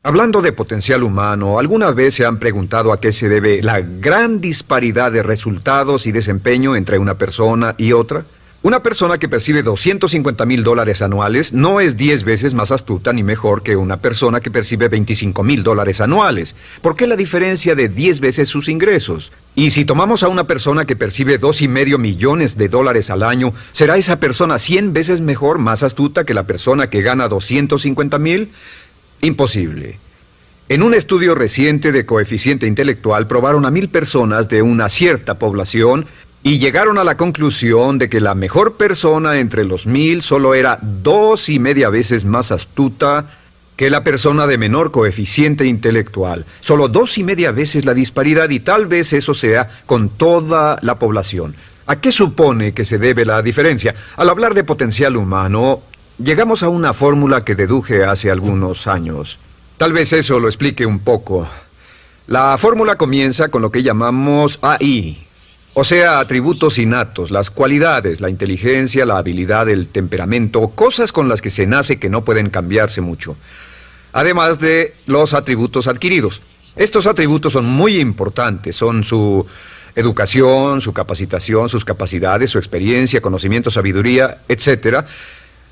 Hablando de potencial humano, ¿alguna vez se han preguntado a qué se debe la gran disparidad de resultados y desempeño entre una persona y otra? Una persona que percibe $250,000 anuales no es 10 veces más astuta ni mejor que una persona que percibe $25,000 anuales. ¿Por qué la diferencia de 10 veces sus ingresos? Y si tomamos a una persona que percibe $2,5 millones al año, ¿será esa persona 100 veces mejor, más astuta que la persona que gana $250,000? Imposible. En un estudio reciente de coeficiente intelectual probaron a 1,000 personas de una cierta población y llegaron a la conclusión de que la mejor persona entre los 1,000 solo era 2,5 veces más astuta que la persona de menor coeficiente intelectual. Solo 2,5 veces la disparidad, y tal vez eso sea con toda la población. ¿A qué supone que se debe la diferencia? Al hablar de potencial humano, llegamos a una fórmula que deduje hace algunos años. Tal vez eso lo explique un poco. La fórmula comienza con lo que llamamos AI. O sea, atributos innatos, las cualidades, la inteligencia, la habilidad, el temperamento, cosas con las que se nace que no pueden cambiarse mucho. Además de los atributos adquiridos. Estos atributos son muy importantes, son su educación, su capacitación, sus capacidades, su experiencia, conocimiento, sabiduría, etc.,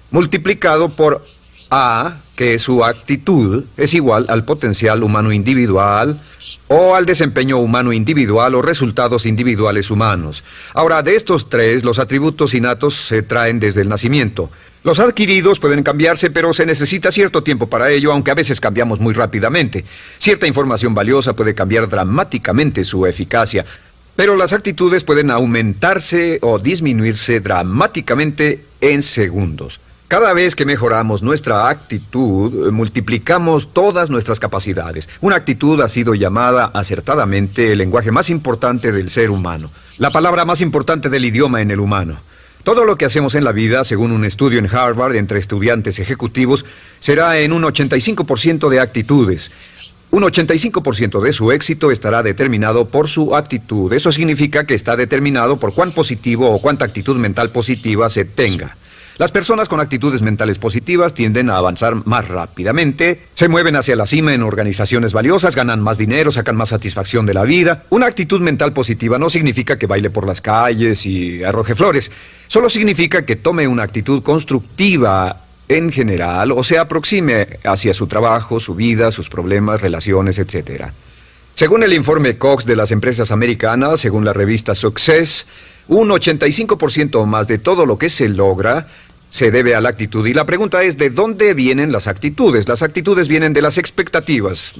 multiplicado por A, que es su actitud, es igual al potencial humano individual o al desempeño humano individual o resultados individuales humanos. Ahora, de estos tres, los atributos innatos se traen desde el nacimiento. Los adquiridos pueden cambiarse, pero se necesita cierto tiempo para ello, aunque a veces cambiamos muy rápidamente. Cierta información valiosa puede cambiar dramáticamente su eficacia, pero las actitudes pueden aumentarse o disminuirse dramáticamente en segundos. Cada vez que mejoramos nuestra actitud, multiplicamos todas nuestras capacidades. Una actitud ha sido llamada acertadamente el lenguaje más importante del ser humano, la palabra más importante del idioma en el humano. Todo lo que hacemos en la vida, según un estudio en Harvard entre estudiantes ejecutivos, será en un 85% de actitudes. Un 85% de su éxito estará determinado por su actitud. Eso significa que está determinado por cuán positivo o cuánta actitud mental positiva se tenga. Las personas con actitudes mentales positivas tienden a avanzar más rápidamente, se mueven hacia la cima en organizaciones valiosas, ganan más dinero, sacan más satisfacción de la vida. Una actitud mental positiva no significa que baile por las calles y arroje flores. Solo significa que tome una actitud constructiva en general o se aproxime hacia su trabajo, su vida, sus problemas, relaciones, etc. Según el informe Cox de las empresas americanas, según la revista Success, un 85% o más de todo lo que se logra se debe a la actitud. Y la pregunta es, ¿de dónde vienen las actitudes? Las actitudes vienen de las expectativas.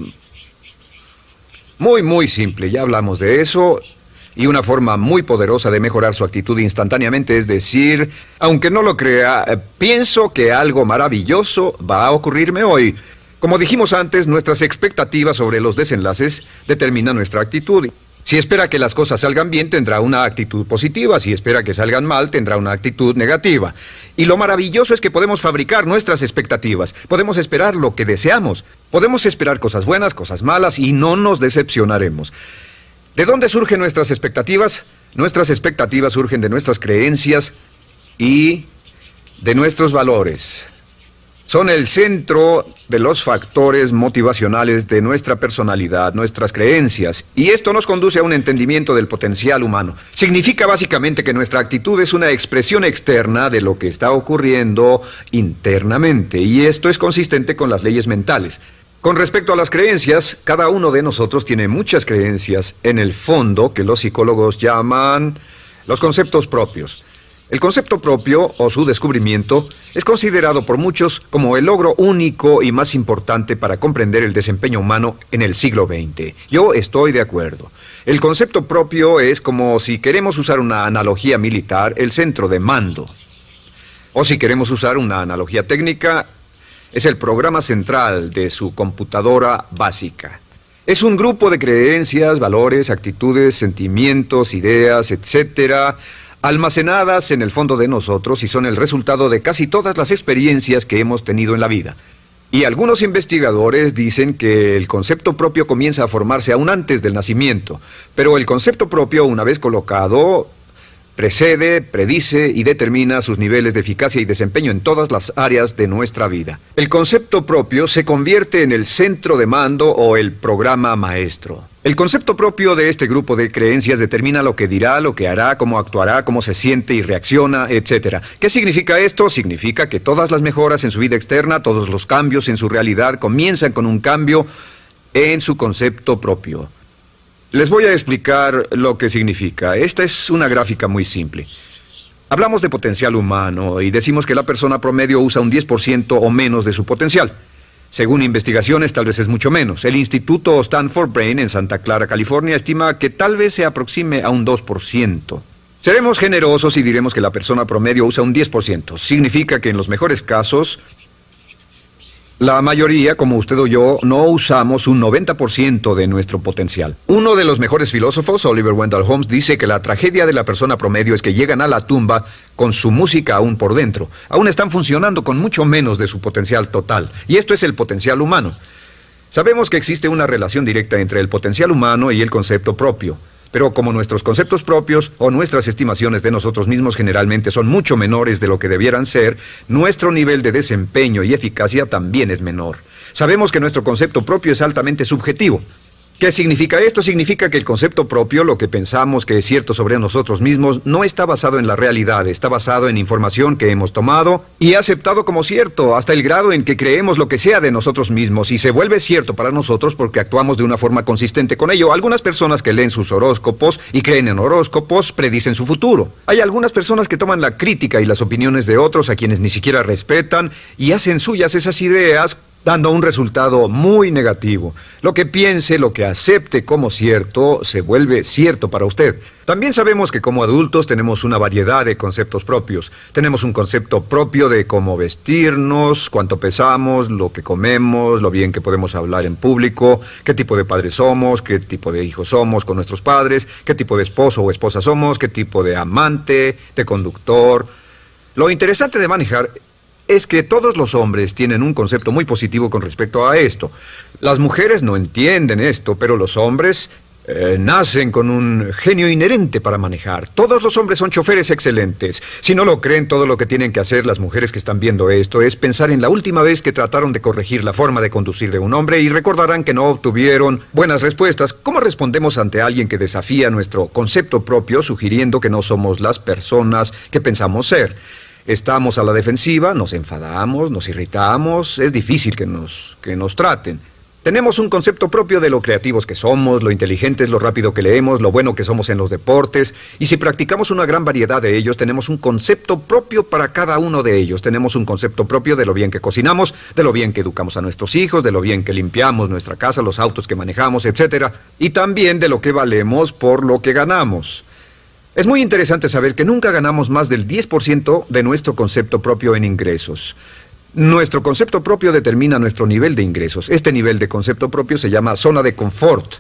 Muy simple, ya hablamos de eso. Y una forma muy poderosa de mejorar su actitud instantáneamente es decir, aunque no lo crea, pienso que algo maravilloso va a ocurrirme hoy. Como dijimos antes, nuestras expectativas sobre los desenlaces determinan nuestra actitud. Si espera que las cosas salgan bien, tendrá una actitud positiva. Si espera que salgan mal, tendrá una actitud negativa. Y lo maravilloso es que podemos fabricar nuestras expectativas. Podemos esperar lo que deseamos. Podemos esperar cosas buenas, cosas malas, y no nos decepcionaremos. ¿De dónde surgen nuestras expectativas? Nuestras expectativas surgen de nuestras creencias y de nuestros valores. Son el centro de los factores motivacionales de nuestra personalidad, nuestras creencias. Y esto nos conduce a un entendimiento del potencial humano. Significa básicamente que nuestra actitud es una expresión externa de lo que está ocurriendo internamente. Y esto es consistente con las leyes mentales. Con respecto a las creencias, cada uno de nosotros tiene muchas creencias en el fondo que los psicólogos llaman los conceptos propios. El concepto propio, o su descubrimiento, es considerado por muchos como el logro único y más importante para comprender el desempeño humano en el siglo XX. Yo estoy de acuerdo. El concepto propio es como, si queremos usar una analogía militar, el centro de mando. O si queremos usar una analogía técnica, es el programa central de su computadora básica. Es un grupo de creencias, valores, actitudes, sentimientos, ideas, etcétera, almacenadas en el fondo de nosotros y son el resultado de casi todas las experiencias que hemos tenido en la vida. Y algunos investigadores dicen que el concepto propio comienza a formarse aún antes del nacimiento, pero el concepto propio, una vez colocado, Precede, predice y determina sus niveles de eficacia y desempeño en todas las áreas de nuestra vida. El concepto propio se convierte en el centro de mando o el programa maestro. El concepto propio de este grupo de creencias determina lo que dirá, lo que hará, cómo actuará, cómo se siente y reacciona, etc. ¿Qué significa esto? Significa que todas las mejoras en su vida externa, todos los cambios en su realidad comienzan con un cambio en su concepto propio. Les voy a explicar lo que significa. Esta es una gráfica muy simple. Hablamos de potencial humano y decimos que la persona promedio usa un 10% o menos de su potencial. Según investigaciones, tal vez es mucho menos. El Instituto Stanford Brain en Santa Clara, California, estima que tal vez se aproxime a un 2%. Seremos generosos y diremos que la persona promedio usa un 10%. Significa que en los mejores casos, la mayoría, como usted o yo, no usamos un 90% de nuestro potencial. Uno de los mejores filósofos, Oliver Wendell Holmes, dice que la tragedia de la persona promedio es que llegan a la tumba con su música aún por dentro. Aún están funcionando con mucho menos de su potencial total. Y esto es el potencial humano. Sabemos que existe una relación directa entre el potencial humano y el concepto propio. Pero como nuestros conceptos propios o nuestras estimaciones de nosotros mismos generalmente son mucho menores de lo que debieran ser, nuestro nivel de desempeño y eficacia también es menor. Sabemos que nuestro concepto propio es altamente subjetivo. ¿Qué significa esto? Significa que el concepto propio, lo que pensamos que es cierto sobre nosotros mismos, no está basado en la realidad, está basado en información que hemos tomado y aceptado como cierto, hasta el grado en que creemos lo que sea de nosotros mismos y se vuelve cierto para nosotros porque actuamos de una forma consistente con ello. Algunas personas que leen sus horóscopos y creen en horóscopos predicen su futuro. Hay algunas personas que toman la crítica y las opiniones de otros a quienes ni siquiera respetan y hacen suyas esas ideas, dando un resultado muy negativo. Lo que piense, lo que acepte como cierto, se vuelve cierto para usted. También sabemos que como adultos tenemos una variedad de conceptos propios. Tenemos un concepto propio de cómo vestirnos, cuánto pesamos, lo que comemos, lo bien que podemos hablar en público, qué tipo de padres somos, qué tipo de hijos somos con nuestros padres, qué tipo de esposo o esposa somos, qué tipo de amante, de conductor. Lo interesante de manejar es que todos los hombres tienen un concepto muy positivo con respecto a esto. Las mujeres no entienden esto, pero los hombres nacen con un genio inherente para manejar. Todos los hombres son choferes excelentes. Si no lo creen, todo lo que tienen que hacer las mujeres que están viendo esto es pensar en la última vez que trataron de corregir la forma de conducir de un hombre y recordarán que no obtuvieron buenas respuestas. ¿Cómo respondemos ante alguien que desafía nuestro concepto propio, sugiriendo que no somos las personas que pensamos ser? Estamos a la defensiva, nos enfadamos, nos irritamos, es difícil que nos traten. Tenemos un concepto propio de lo creativos que somos, lo inteligentes, lo rápido que leemos, lo bueno que somos en los deportes, y si practicamos una gran variedad de ellos, tenemos un concepto propio para cada uno de ellos. Tenemos un concepto propio de lo bien que cocinamos, de lo bien que educamos a nuestros hijos, de lo bien que limpiamos nuestra casa, los autos que manejamos, etc. Y también de lo que valemos por lo que ganamos. Es muy interesante saber que nunca ganamos más del 10% de nuestro concepto propio en ingresos. Nuestro concepto propio determina nuestro nivel de ingresos. Este nivel de concepto propio se llama zona de confort.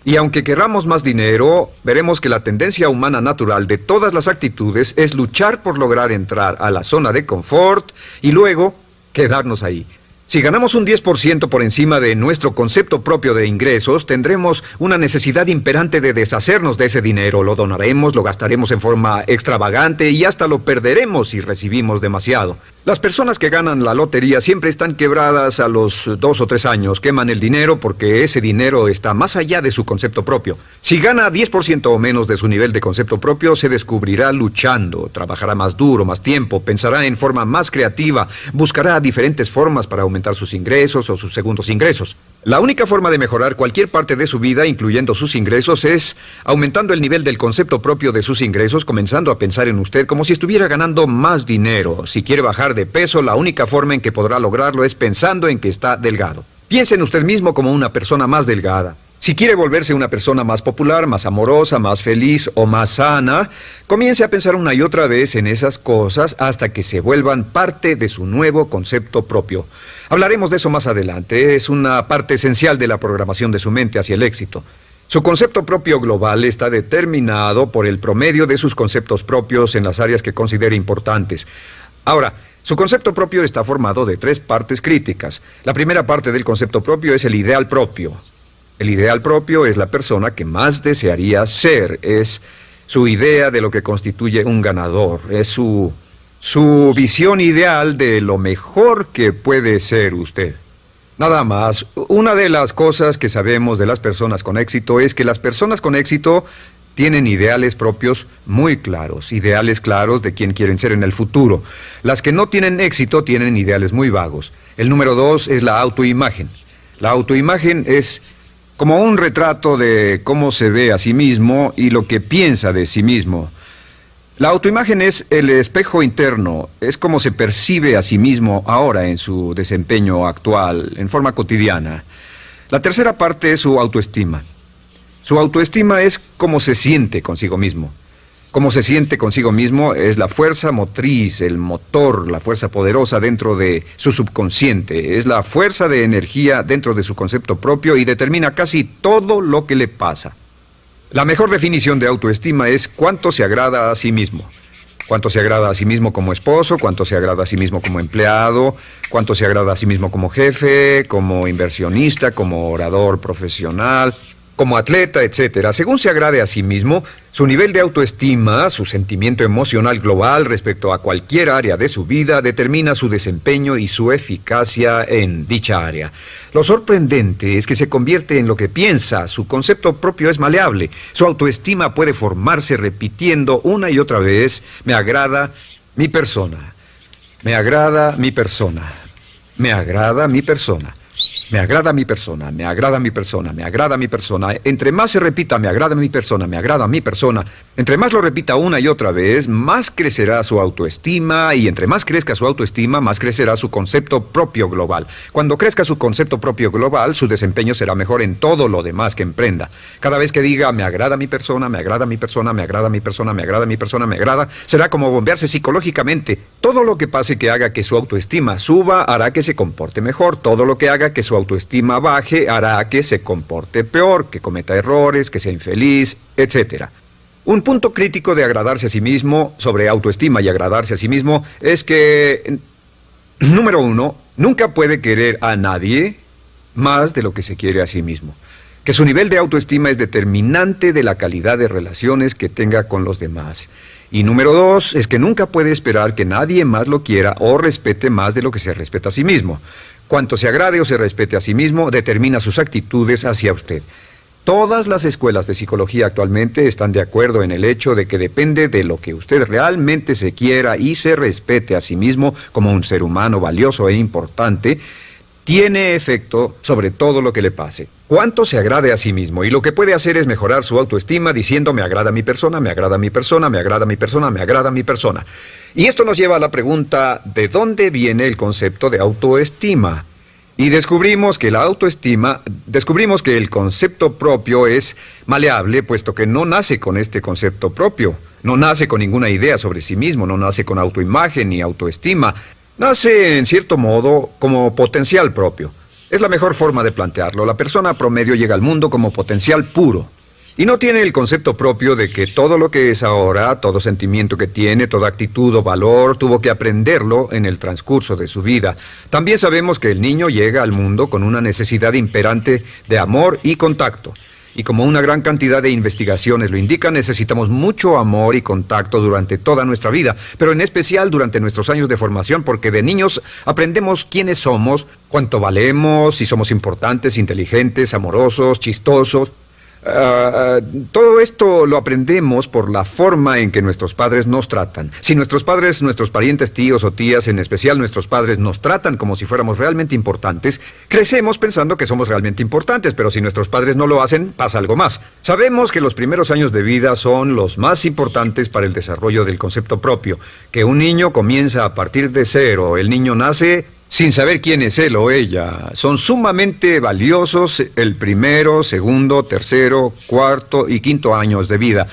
Y aunque querramos más dinero, veremos que la tendencia humana natural de todas las actitudes es luchar por lograr entrar a la zona de confort y luego quedarnos ahí. Si ganamos un 10% por encima de nuestro concepto propio de ingresos, tendremos una necesidad imperante de deshacernos de ese dinero. Lo donaremos, lo gastaremos en forma extravagante y hasta lo perderemos si recibimos demasiado. Las personas que ganan la lotería siempre están quebradas a los 2 o 3 años. Queman el dinero porque ese dinero está más allá de su concepto propio. Si gana 10% o menos de su nivel de concepto propio, se descubrirá luchando, trabajará más duro, más tiempo, pensará en forma más creativa, buscará diferentes formas para aumentar sus ingresos o sus segundos ingresos. La única forma de mejorar cualquier parte de su vida, incluyendo sus ingresos, es aumentando el nivel del concepto propio de sus ingresos, comenzando a pensar en usted como si estuviera ganando más dinero. Si quiere bajar de peso, la única forma en que podrá lograrlo es pensando en que está delgado. Piense en usted mismo como una persona más delgada. Si quiere volverse una persona más popular, más amorosa, más feliz o más sana, comience a pensar una y otra vez en esas cosas hasta que se vuelvan parte de su nuevo concepto propio. Hablaremos de eso más adelante. Es una parte esencial de la programación de su mente hacia el éxito. Su concepto propio global está determinado por el promedio de sus conceptos propios en las áreas que considere importantes. Ahora, su concepto propio está formado de 3 partes críticas. La primera parte del concepto propio es el ideal propio. El ideal propio es la persona que más desearía ser, es su idea de lo que constituye un ganador, es su visión ideal de lo mejor que puede ser usted. Nada más, una de las cosas que sabemos de las personas con éxito es que las personas con éxito tienen ideales propios muy claros, ideales claros de quién quieren ser en el futuro. Las que no tienen éxito tienen ideales muy vagos. El número 2 es la autoimagen. La autoimagen es como un retrato de cómo se ve a sí mismo y lo que piensa de sí mismo. La autoimagen es el espejo interno, es como se percibe a sí mismo ahora en su desempeño actual, en forma cotidiana. La tercera parte es su autoestima. Su autoestima es cómo se siente consigo mismo. Cómo se siente consigo mismo es la fuerza motriz, el motor, la fuerza poderosa dentro de su subconsciente. Es la fuerza de energía dentro de su concepto propio y determina casi todo lo que le pasa. La mejor definición de autoestima es cuánto se agrada a sí mismo. Cuánto se agrada a sí mismo como esposo, cuánto se agrada a sí mismo como empleado, cuánto se agrada a sí mismo como jefe, como inversionista, como orador profesional, como atleta, etcétera. Según se agrade a sí mismo, su nivel de autoestima, su sentimiento emocional global respecto a cualquier área de su vida, determina su desempeño y su eficacia en dicha área. Lo sorprendente es que se convierte en lo que piensa, su concepto propio es maleable, su autoestima puede formarse repitiendo una y otra vez, me agrada mi persona, me agrada mi persona, me agrada mi persona. Me agrada mi persona, me agrada mi persona, me agrada mi persona. Entre más se repita, me agrada mi persona, me agrada mi persona, entre más lo repita una y otra vez, más crecerá su autoestima y entre más crezca su autoestima, más crecerá su concepto propio global. Cuando crezca su concepto propio global, su desempeño será mejor en todo lo demás que emprenda. Cada vez que diga, me agrada mi persona, me agrada mi persona, me agrada mi persona, me agrada mi persona, me agrada, será como bombearse psicológicamente. Todo lo que pase que haga que su autoestima suba, hará que se comporte mejor. Todo lo que haga que su autoestima baje hará que se comporte peor, que cometa errores, que sea infeliz, etc. Un punto crítico de agradarse a sí mismo, sobre autoestima y agradarse a sí mismo, es que, número 1, nunca puede querer a nadie más de lo que se quiere a sí mismo. Que su nivel de autoestima es determinante de la calidad de relaciones que tenga con los demás. Y número 2, es que nunca puede esperar que nadie más lo quiera o respete más de lo que se respeta a sí mismo. Cuanto se agrade o se respete a sí mismo, determina sus actitudes hacia usted. Todas las escuelas de psicología actualmente están de acuerdo en el hecho de que depende de lo que usted realmente se quiera y se respete a sí mismo como un ser humano valioso e importante, tiene efecto sobre todo lo que le pase. Cuánto se agrade a sí mismo y lo que puede hacer es mejorar su autoestima diciendo me agrada mi persona, me agrada mi persona, me agrada mi persona, me agrada mi persona. Y esto nos lleva a la pregunta, ¿de dónde viene el concepto de autoestima? Y descubrimos que el concepto propio es maleable, puesto que no nace con este concepto propio, no nace con ninguna idea sobre sí mismo, no nace con autoimagen ni autoestima, nace en cierto modo como potencial propio. Es la mejor forma de plantearlo. La persona promedio llega al mundo como potencial puro. Y no tiene el concepto propio de que todo lo que es ahora, todo sentimiento que tiene, toda actitud o valor, tuvo que aprenderlo en el transcurso de su vida. También sabemos que el niño llega al mundo con una necesidad imperante de amor y contacto. Y como una gran cantidad de investigaciones lo indican, necesitamos mucho amor y contacto durante toda nuestra vida, pero en especial durante nuestros años de formación, porque de niños aprendemos quiénes somos, cuánto valemos, si somos importantes, inteligentes, amorosos, chistosos. Todo esto lo aprendemos por la forma en que nuestros padres nos tratan. Si nuestros padres, nuestros parientes, tíos o tías, en especial nuestros padres, nos tratan como si fuéramos realmente importantes, crecemos pensando que somos realmente importantes, pero si nuestros padres no lo hacen, pasa algo más. Sabemos que los primeros años de vida son los más importantes para el desarrollo del concepto propio, que un niño comienza a partir de cero. El niño nace sin saber quién es él o ella. Son sumamente valiosos el primero, segundo, tercero, cuarto y quinto años de vida.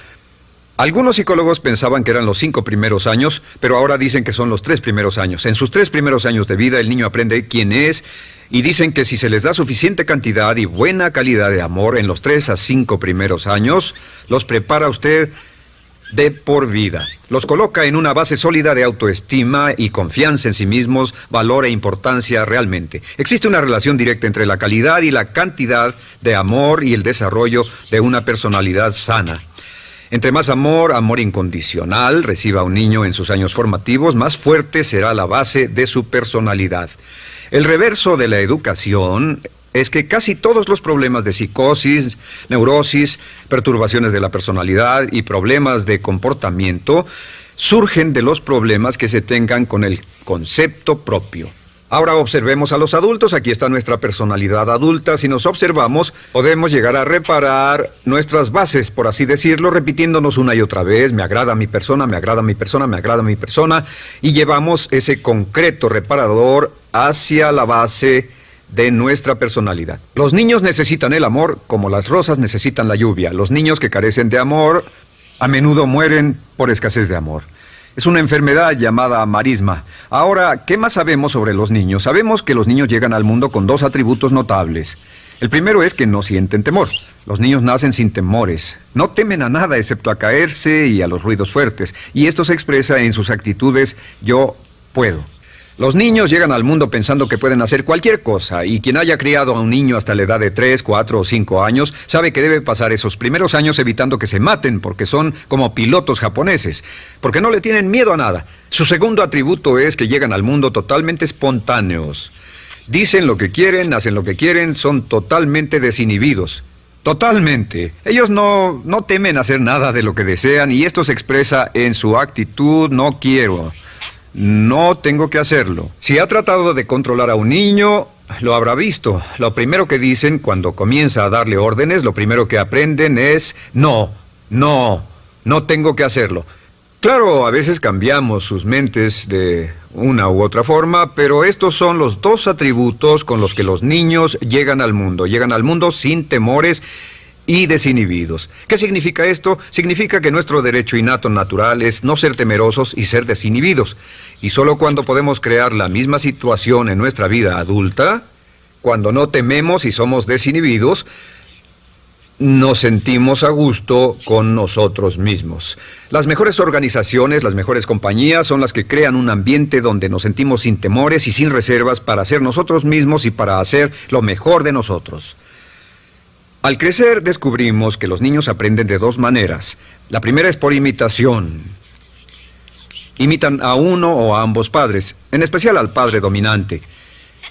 Algunos psicólogos pensaban que eran los 5 primeros años, pero ahora dicen que son los 3 primeros años. En sus 3 primeros años de vida el niño aprende quién es y dicen que si se les da suficiente cantidad y buena calidad de amor en los 3 a 5 primeros años, los prepara usted de por vida. Los coloca en una base sólida de autoestima y confianza en sí mismos, valor e importancia realmente. Existe una relación directa entre la calidad y la cantidad de amor y el desarrollo de una personalidad sana. Entre más amor, amor incondicional, reciba un niño en sus años formativos, más fuerte será la base de su personalidad. El reverso de la educación es que casi todos los problemas de psicosis, neurosis, perturbaciones de la personalidad y problemas de comportamiento surgen de los problemas que se tengan con el concepto propio. Ahora observemos a los adultos. Aquí está nuestra personalidad adulta. Si nos observamos, podemos llegar a reparar nuestras bases, por así decirlo, repitiéndonos una y otra vez: me agrada mi persona, me agrada mi persona, me agrada mi persona, y llevamos ese concreto reparador hacia la base de nuestra personalidad. Los niños necesitan el amor como las rosas necesitan la lluvia. Los niños que carecen de amor a menudo mueren por escasez de amor. Es una enfermedad llamada marisma. Ahora, ¿qué más sabemos sobre los niños? Sabemos que los niños llegan al mundo con dos atributos notables. El primero es que no sienten temor. Los niños nacen sin temores. No temen a nada excepto a caerse y a los ruidos fuertes. Y esto se expresa en sus actitudes: yo puedo. Los niños llegan al mundo pensando que pueden hacer cualquier cosa, y quien haya criado a un niño hasta la edad de 3, 4 o 5 años sabe que debe pasar esos primeros años evitando que se maten, porque son como pilotos japoneses, porque no le tienen miedo a nada. Su segundo atributo es que llegan al mundo totalmente espontáneos. Dicen lo que quieren, hacen lo que quieren, son totalmente desinhibidos. Totalmente. Ellos no temen hacer nada de lo que desean, y esto se expresa en su actitud: no quiero. No tengo que hacerlo. Si ha tratado de controlar a un niño, lo habrá visto. Lo primero que dicen cuando comienza a darle órdenes, lo primero que aprenden es: no tengo que hacerlo. Claro, a veces cambiamos sus mentes de una u otra forma, pero estos son los dos atributos con los que los niños llegan al mundo. Llegan al mundo sin temores y desinhibidos. ¿Qué significa esto? Significa que nuestro derecho innato natural es no ser temerosos y ser desinhibidos. Y solo cuando podemos crear la misma situación en nuestra vida adulta, cuando no tememos y somos desinhibidos, nos sentimos a gusto con nosotros mismos. Las mejores organizaciones, las mejores compañías son las que crean un ambiente donde nos sentimos sin temores y sin reservas para ser nosotros mismos y para hacer lo mejor de nosotros. Al crecer descubrimos que los niños aprenden de dos maneras. La primera es por imitación. Imitan a uno o a ambos padres, en especial al padre dominante.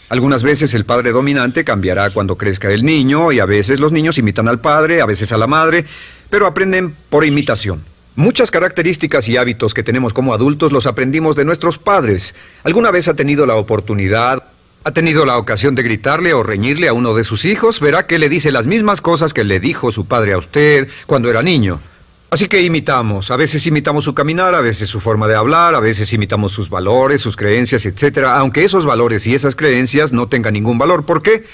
Algunas veces el padre dominante cambiará cuando crezca el niño, y a veces los niños imitan al padre, a veces a la madre, pero aprenden por imitación. Muchas características y hábitos que tenemos como adultos los aprendimos de nuestros padres. ¿Alguna vez ha tenido la oportunidad, ha tenido la ocasión de gritarle o reñirle a uno de sus hijos? Verá que le dice las mismas cosas que le dijo su padre a usted cuando era niño. Así que imitamos. A veces imitamos su caminar, a veces su forma de hablar, a veces imitamos sus valores, sus creencias, etcétera, aunque esos valores y esas creencias no tengan ningún valor. ¿Por qué?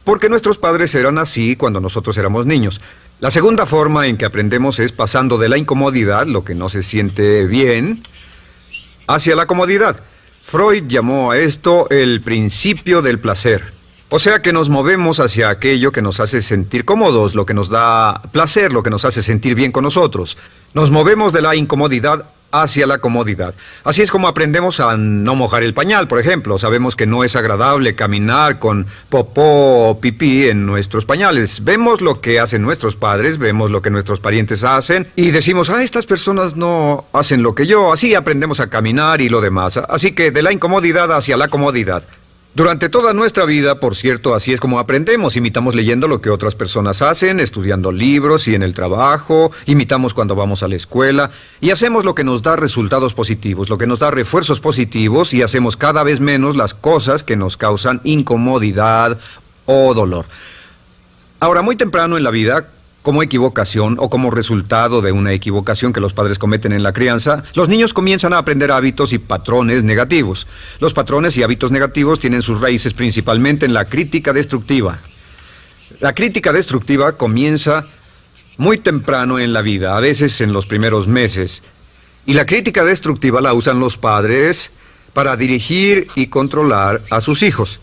Porque nuestros padres eran así cuando nosotros éramos niños. La segunda forma en que aprendemos es pasando de la incomodidad, lo que no se siente bien, hacia la comodidad. Freud llamó a esto el principio del placer. O sea que nos movemos hacia aquello que nos hace sentir cómodos, lo que nos da placer, lo que nos hace sentir bien con nosotros. Nos movemos de la incomodidad hacia la comodidad. Así es como aprendemos a no mojar el pañal, por ejemplo. Sabemos que no es agradable caminar con popó o pipí en nuestros pañales. Vemos lo que hacen nuestros padres, vemos lo que nuestros parientes hacen y decimos: estas personas no hacen lo que yo. Así aprendemos a caminar y lo demás. Así que de la incomodidad hacia la comodidad. Durante toda nuestra vida, por cierto, así es como aprendemos. Imitamos leyendo lo que otras personas hacen, estudiando libros y en el trabajo, imitamos cuando vamos a la escuela, y hacemos lo que nos da resultados positivos, lo que nos da refuerzos positivos, y hacemos cada vez menos las cosas que nos causan incomodidad o dolor. Ahora, muy temprano en la vida, como equivocación o como resultado de una equivocación que los padres cometen en la crianza, los niños comienzan a aprender hábitos y patrones negativos. Los patrones y hábitos negativos tienen sus raíces principalmente en la crítica destructiva. La crítica destructiva comienza muy temprano en la vida, a veces en los primeros meses. Y la crítica destructiva la usan los padres para dirigir y controlar a sus hijos.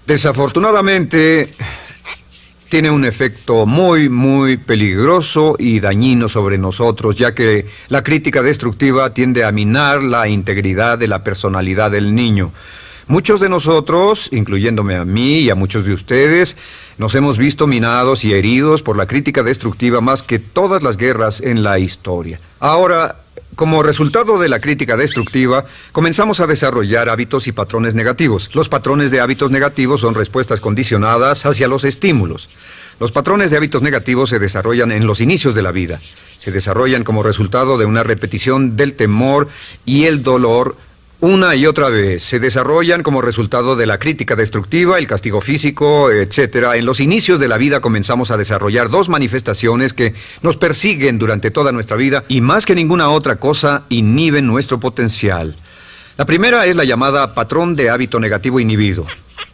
Desafortunadamente, tiene un efecto muy peligroso y dañino sobre nosotros, ya que la crítica destructiva tiende a minar la integridad de la personalidad del niño. Muchos de nosotros, incluyéndome a mí y a muchos de ustedes, Nos hemos visto minados y heridos por la crítica destructiva más que todas las guerras en la historia. Ahora, como resultado de la crítica destructiva, comenzamos a desarrollar hábitos y patrones negativos. Los patrones de hábitos negativos son respuestas condicionadas hacia los estímulos. Los patrones de hábitos negativos se desarrollan en los inicios de la vida. Se desarrollan como resultado de una repetición del temor y el dolor una y otra vez. Se desarrollan como resultado de la crítica destructiva, el castigo físico, etc. En los inicios de la vida comenzamos a desarrollar dos manifestaciones que nos persiguen durante toda nuestra vida y más que ninguna otra cosa inhiben nuestro potencial. La primera es la llamada patrón de hábito negativo inhibido.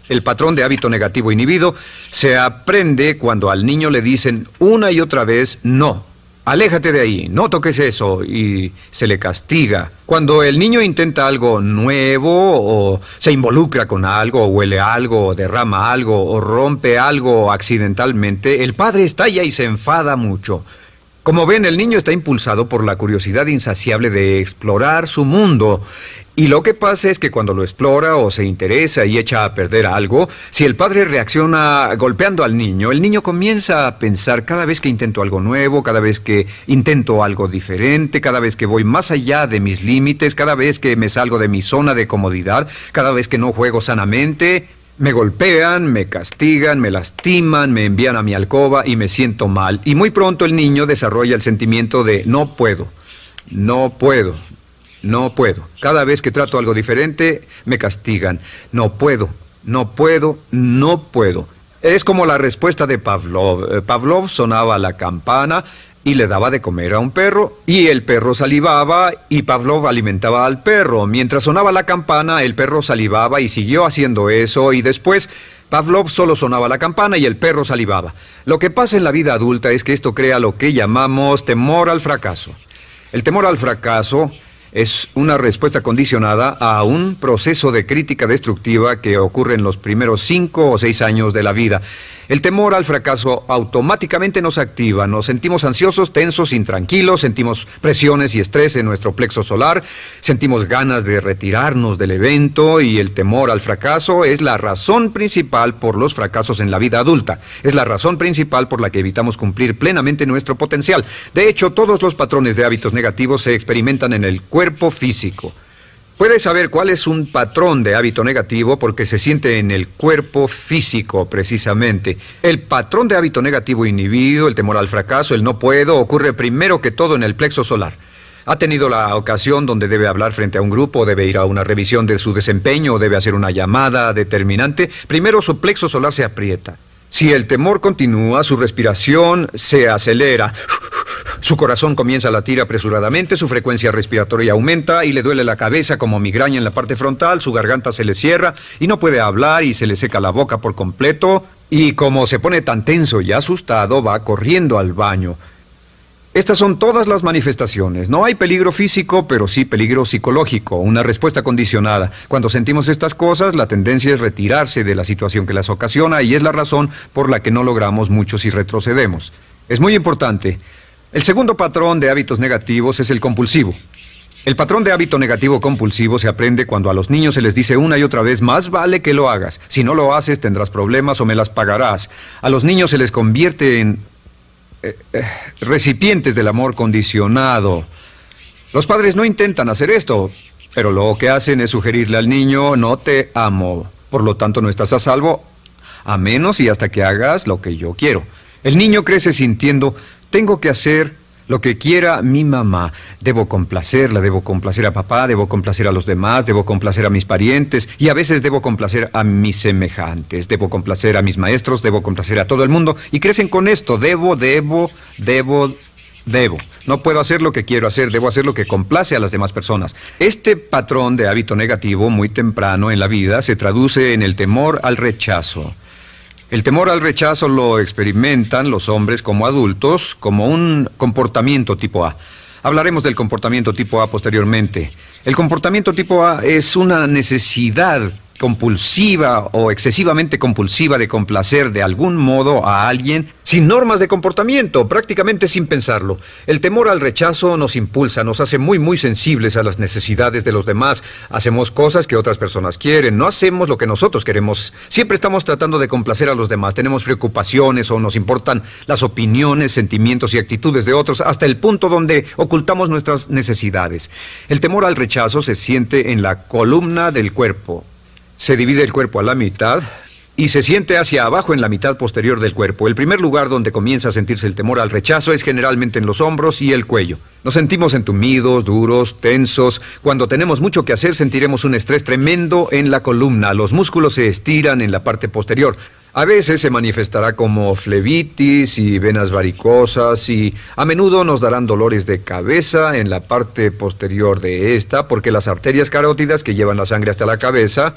El patrón de hábito negativo inhibido se aprende cuando al niño le dicen una y otra vez no. Aléjate de ahí, no toques eso, y se le castiga. Cuando el niño intenta algo nuevo, o se involucra con algo, o huele algo, o derrama algo, o rompe algo accidentalmente, el padre estalla y se enfada mucho. Como ven, el niño está impulsado por la curiosidad insaciable de explorar su mundo. Y lo que pasa es que cuando lo explora o se interesa y echa a perder algo, si el padre reacciona golpeando al niño, el niño comienza a pensar cada vez que intento algo nuevo, cada vez que intento algo diferente, cada vez que voy más allá de mis límites, cada vez que me salgo de mi zona de comodidad, cada vez que no juego sanamente, me golpean, me castigan, me lastiman, me envían a mi alcoba y me siento mal. Y muy pronto el niño desarrolla el sentimiento de no puedo, no puedo. No puedo. Cada vez que trato algo diferente, me castigan. No puedo, no puedo, no puedo. Es como la respuesta de Pavlov. Pavlov sonaba la campana y le daba de comer a un perro, y el perro salivaba, y Pavlov alimentaba al perro. Mientras sonaba la campana, el perro salivaba y siguió haciendo eso, y después Pavlov solo sonaba la campana y el perro salivaba. Lo que pasa en la vida adulta es que esto crea lo que llamamos temor al fracaso. El temor al fracaso es una respuesta condicionada a un proceso de crítica destructiva que ocurre en los primeros 5 o 6 años de la vida. El temor al fracaso automáticamente nos activa, nos sentimos ansiosos, tensos, intranquilos, sentimos presiones y estrés en nuestro plexo solar, sentimos ganas de retirarnos del evento, y el temor al fracaso es la razón principal por los fracasos en la vida adulta. Es la razón principal por la que evitamos cumplir plenamente nuestro potencial. De hecho, todos los patrones de hábitos negativos se experimentan en el cuerpo físico. Puedes saber cuál es un patrón de hábito negativo porque se siente en el cuerpo físico, precisamente. El patrón de hábito negativo inhibido, el temor al fracaso, el no puedo, ocurre primero que todo en el plexo solar. ¿Ha tenido la ocasión donde debe hablar frente a un grupo, debe ir a una revisión de su desempeño o debe hacer una llamada determinante? Primero su plexo solar se aprieta. Si el temor continúa, su respiración se acelera. Su corazón comienza a latir apresuradamente, su frecuencia respiratoria aumenta y le duele la cabeza como migraña en la parte frontal, su garganta se le cierra y no puede hablar y se le seca la boca por completo, y como se pone tan tenso y asustado, va corriendo al baño. Estas son todas las manifestaciones. No hay peligro físico, pero sí peligro psicológico, una respuesta condicionada. Cuando sentimos estas cosas, la tendencia es retirarse de la situación que las ocasiona, y es la razón por la que no logramos mucho si retrocedemos. Es muy importante. El segundo patrón de hábitos negativos es el compulsivo. El patrón de hábito negativo compulsivo se aprende cuando a los niños se les dice una y otra vez: más vale que lo hagas. Si no lo haces, tendrás problemas o me las pagarás. A los niños se les convierte en recipientes del amor condicionado. Los padres no intentan hacer esto, pero lo que hacen es sugerirle al niño: no te amo, por lo tanto no estás a salvo, a menos y hasta que hagas lo que yo quiero. El niño crece sintiendo: tengo que hacer lo que quiera mi mamá. Debo complacerla, debo complacer a papá, debo complacer a los demás, debo complacer a mis parientes, y a veces debo complacer a mis semejantes, debo complacer a mis maestros, debo complacer a todo el mundo, y crecen con esto: debo. No puedo hacer lo que quiero hacer, debo hacer lo que complace a las demás personas. Este patrón de hábito negativo muy temprano en la vida se traduce en el temor al rechazo. El temor al rechazo lo experimentan los hombres como adultos como un comportamiento tipo A. Hablaremos del comportamiento tipo A posteriormente. El comportamiento tipo A es una necesidad compulsiva o excesivamente compulsiva de complacer de algún modo a alguien sin normas de comportamiento, prácticamente sin pensarlo. El temor al rechazo nos impulsa, nos hace muy sensibles a las necesidades de los demás. Hacemos cosas que otras personas quieren, no hacemos lo que nosotros queremos. Siempre estamos tratando de complacer a los demás, tenemos preocupaciones o nos importan las opiniones, sentimientos y actitudes de otros hasta el punto donde ocultamos nuestras necesidades. El temor al rechazo se siente en la columna del cuerpo. Se divide el cuerpo a la mitad y se siente hacia abajo en la mitad posterior del cuerpo. El primer lugar donde comienza a sentirse el temor al rechazo es generalmente en los hombros y el cuello. Nos sentimos entumidos, duros, tensos. Cuando tenemos mucho que hacer sentiremos un estrés tremendo en la columna. Los músculos se estiran en la parte posterior. A veces se manifestará como flebitis y venas varicosas y a menudo nos darán dolores de cabeza en la parte posterior de esta porque las arterias carótidas que llevan la sangre hasta la cabeza,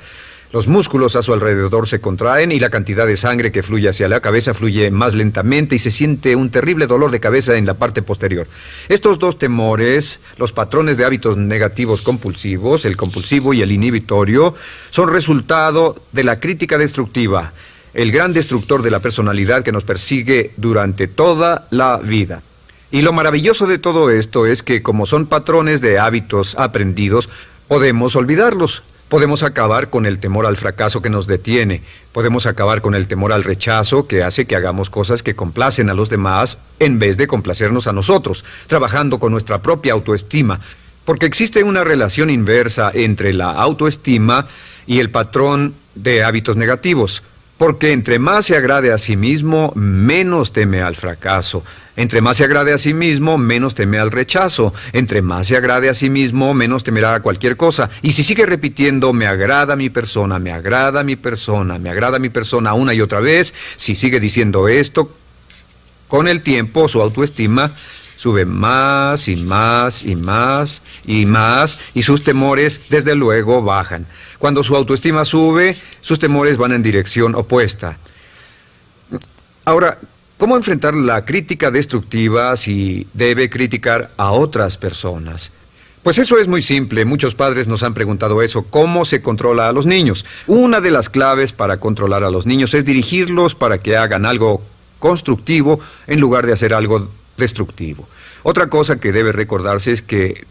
los músculos a su alrededor se contraen y la cantidad de sangre que fluye hacia la cabeza fluye más lentamente y se siente un terrible dolor de cabeza en la parte posterior. Estos dos temores, los patrones de hábitos negativos compulsivos, el compulsivo y el inhibitorio, son resultado de la crítica destructiva, el gran destructor de la personalidad que nos persigue durante toda la vida. Y lo maravilloso de todo esto es que como son patrones de hábitos aprendidos, podemos olvidarlos. Podemos acabar con el temor al fracaso que nos detiene. Podemos acabar con el temor al rechazo que hace que hagamos cosas que complacen a los demás en vez de complacernos a nosotros, trabajando con nuestra propia autoestima. Porque existe una relación inversa entre la autoestima y el patrón de hábitos negativos. Porque entre más se agrade a sí mismo, menos teme al fracaso. Entre más se agrade a sí mismo, menos teme al rechazo. Entre más se agrade a sí mismo, menos temerá a cualquier cosa. Y si sigue repitiendo, me agrada mi persona, me agrada mi persona, me agrada mi persona una y otra vez, si sigue diciendo esto, con el tiempo su autoestima sube más y más y más y más y sus temores desde luego bajan. Cuando su autoestima sube, sus temores van en dirección opuesta. Ahora, ¿cómo enfrentar la crítica destructiva si debe criticar a otras personas? Pues eso es muy simple. Muchos padres nos han preguntado eso. ¿Cómo se controla a los niños? Una de las claves para controlar a los niños es dirigirlos para que hagan algo constructivo en lugar de hacer algo destructivo. Otra cosa que debe recordarse es que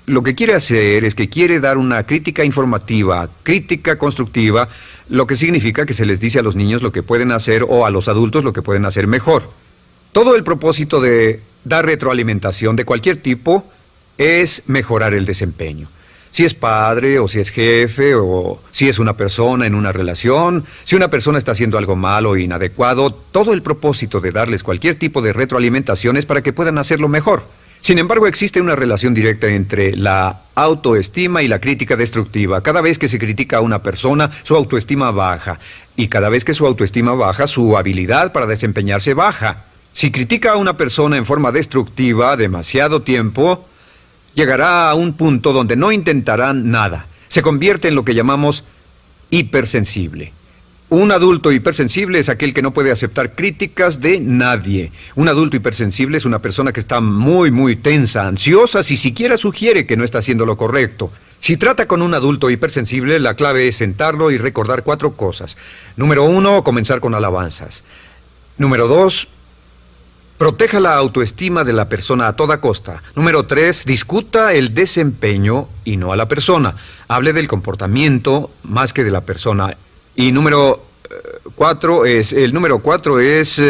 lo que quiere hacer es que quiere dar una crítica informativa, crítica constructiva, lo que significa que se les dice a los niños lo que pueden hacer o a los adultos lo que pueden hacer mejor. Todo el propósito de dar retroalimentación de cualquier tipo es mejorar el desempeño. Si es padre, o si es jefe, o si es una persona en una relación, si una persona está haciendo algo malo o inadecuado, todo el propósito de darles cualquier tipo de retroalimentación es para que puedan hacerlo mejor. Sin embargo, existe una relación directa entre la autoestima y la crítica destructiva. Cada vez que se critica a una persona, su autoestima baja. Y cada vez que su autoestima baja, su habilidad para desempeñarse baja. Si critica a una persona en forma destructiva demasiado tiempo, llegará a un punto donde no intentarán nada. Se convierte en lo que llamamos hipersensible. Un adulto hipersensible es aquel que no puede aceptar críticas de nadie. Un adulto hipersensible es una persona que está muy tensa, ansiosa, si siquiera sugiere que no está haciendo lo correcto. Si trata con un adulto hipersensible, la clave es sentarlo y recordar 4 cosas. Número 1, comenzar con alabanzas. Número 2, proteja la autoestima de la persona a toda costa. Número 3, discuta el desempeño y no a la persona. Hable del comportamiento más que de la persona. Y número 4 es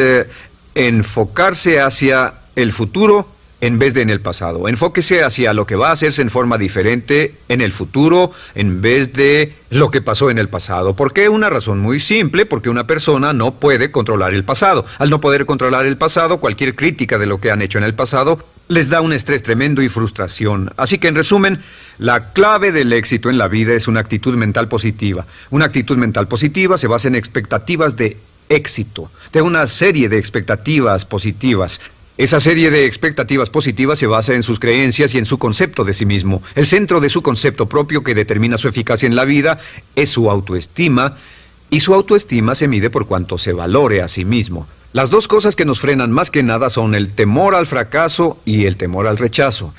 enfocarse hacia el futuro en vez de en el pasado. Enfóquese hacia lo que va a hacerse en forma diferente en el futuro en vez de lo que pasó en el pasado. ¿Por qué? Una razón muy simple, porque una persona no puede controlar el pasado. Al no poder controlar el pasado, cualquier crítica de lo que han hecho en el pasado les da un estrés tremendo y frustración. Así que, en resumen, la clave del éxito en la vida es una actitud mental positiva. Una actitud mental positiva se basa en expectativas de éxito, de una serie de expectativas positivas. Esa serie de expectativas positivas se basa en sus creencias y en su concepto de sí mismo. El centro de su concepto propio que determina su eficacia en la vida es su autoestima, y su autoestima se mide por cuanto se valore a sí mismo. Las dos cosas que nos frenan más que nada son el temor al fracaso y el temor al rechazo.